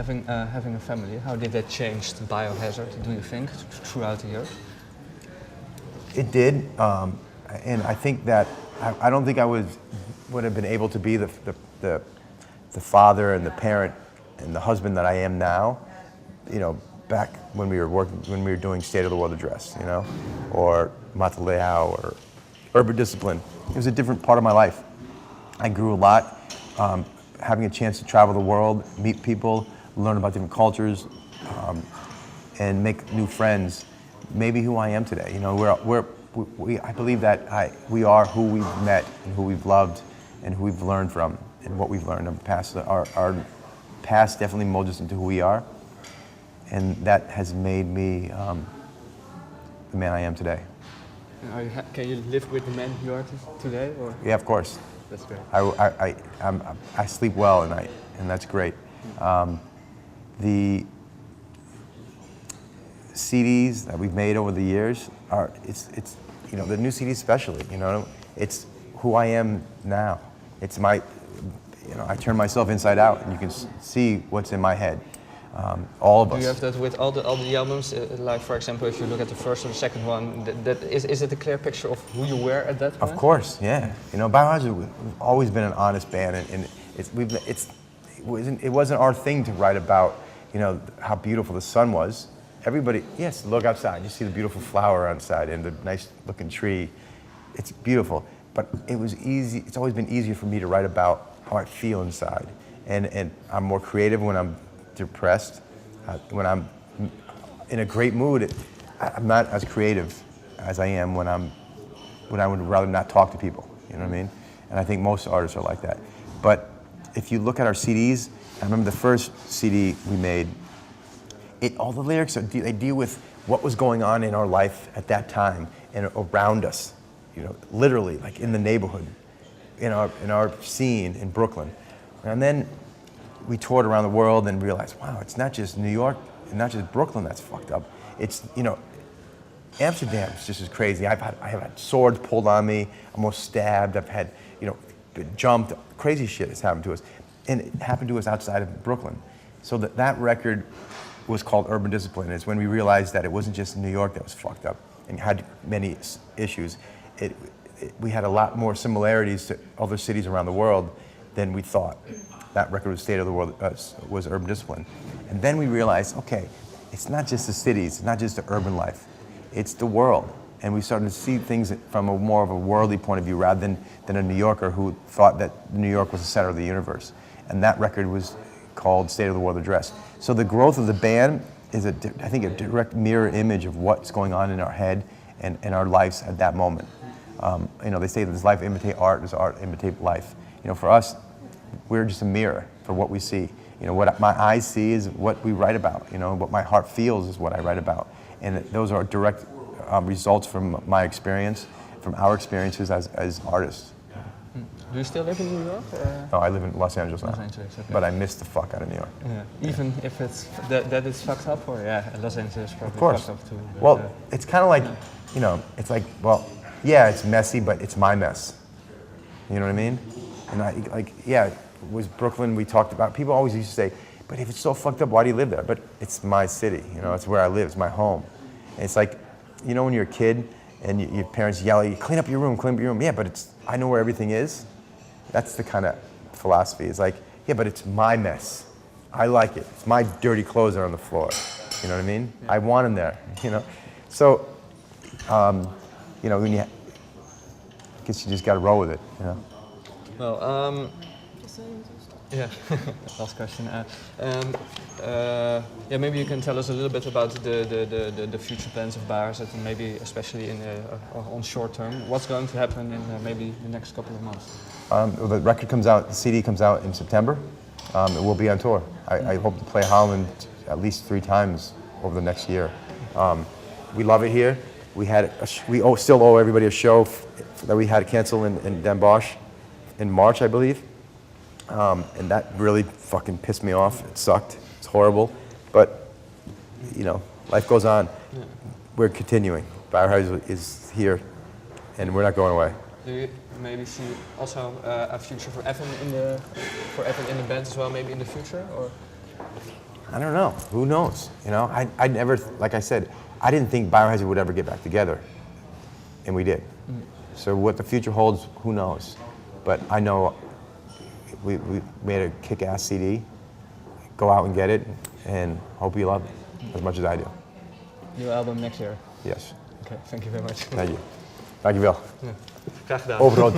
having a family, how did that change the Biohazard, do you think, throughout the years? It did, and I think that I don't think I would have been able to be the father and the parent and the husband that I am now, you know, back when we were doing State of the World Address, you know, or Mataleao or Urban Discipline. It was a different part of my life. I grew a lot, having a chance to travel the world, meet people, learn about different cultures, and make new friends. Maybe who I am today. You know, I believe that we are who we've met and who we've loved and who we've learned from and what we've learned in the past. Our past definitely molds us into who we are, and that has made me the man I am today. Can you live with the man you are today? Or? Yeah, of course. That's great. I sleep well at night, and that's great. The CDs that we've made over the years it's you know, the new CDs especially, you know, it's who I am now. It's my, you know, I turn myself inside out and you can see what's in my head. All of us. Do you have that with all the albums? Like, for example, if you look at the first or the second one, is it a clear picture of who you were at that point? Of course, yeah. You know, Biohazard, we've always been an honest band, and it wasn't our thing to write about, you know, how beautiful the sun was. Everybody, yes, look outside. You see the beautiful flower outside and the nice looking tree. It's beautiful, but it was easy. It's always been easier for me to write about how I feel inside, and I'm more creative when I'm depressed. When I'm in a great mood, I'm not as creative as I am when I would rather not talk to people. You know what I mean? And I think most artists are like that. But if you look at our CDs, I remember the first CD we made. All the lyrics they deal with what was going on in our life at that time and around us. You know, literally, like in the neighborhood, in our scene in Brooklyn, and then we toured around the world and realized, wow, it's not just New York and not just Brooklyn that's fucked up. It's, you know, Amsterdam's just as crazy. I have had swords pulled on me, almost stabbed. I've had, you know, been jumped. Crazy shit has happened to us, and it happened to us outside of Brooklyn. So that record was called Urban Discipline. It's when we realized that it wasn't just New York that was fucked up and had many issues. We had a lot more similarities to other cities around the world than we thought. That record was State of the World, was Urban Discipline. And then we realized, okay, it's not just the cities, it's not just the urban life, it's the world. And we started to see things from a more of a worldly point of view rather than a New Yorker who thought that New York was the center of the universe. And that record was called State of the World Adress. So the growth of the band is, I think, a direct mirror image of what's going on in our head and our lives at that moment. You know, they say that does life imitate art, does art imitate life? You know, for us, we're just a mirror for what we see. You know, what my eyes see is what we write about. You know, what my heart feels is what I write about. And those are direct results from my experience, from our experiences as artists. Do you still live in New York? No, I live in Los Angeles now. Los Angeles, okay. But I miss the fuck out of New York. Yeah. Even if it's that it's fucked up, or Los Angeles probably of course. fucked up too. But, well, it's kind of like, you know, it's like, well, yeah, it's messy, but it's my mess. You know what I mean? And it was Brooklyn. We talked about. People always used to say, but if it's so fucked up, why do you live there? But it's my city. You know, it's where I live. It's my home. And it's like, you know, when you're a kid and your parents yell at you, clean up your room, clean up your room. Yeah, but I know where everything is. That's the kind of philosophy. It's like, yeah, but it's my mess. I like it. It's my dirty clothes are on the floor. You know what I mean? Yeah. I want them there. You know, so you know, I guess you just got to roll with it. You know. Well, yeah. Last question. Yeah, maybe you can tell us a little bit about the future plans of Biohazard, and maybe especially on short term. What's going to happen in maybe the next couple of months? The record comes out, the CD comes out in September. It will be on tour. I hope to play Holland at least 3 times over the next year. We love it here. We still owe everybody a show that we had to cancel in Den Bosch in March, I believe. And that really fucking pissed me off. It sucked. It's horrible. But, you know, life goes on. Yeah. We're continuing. Biohazard is here, and we're not going away. Do you maybe see also a future for Evan in the band as well, maybe in the future? Or? I don't know. Who knows? You know, I never, like I said, I didn't think Biohazard would ever get back together, and we did. So what the future holds, who knows? But I know we made a kick-ass CD. Go out and get it, and hope you love it as much as I do. New album next year. Yes. Okay, thank you very much. Thank you. Dankjewel. Ja, graag gedaan. Overal.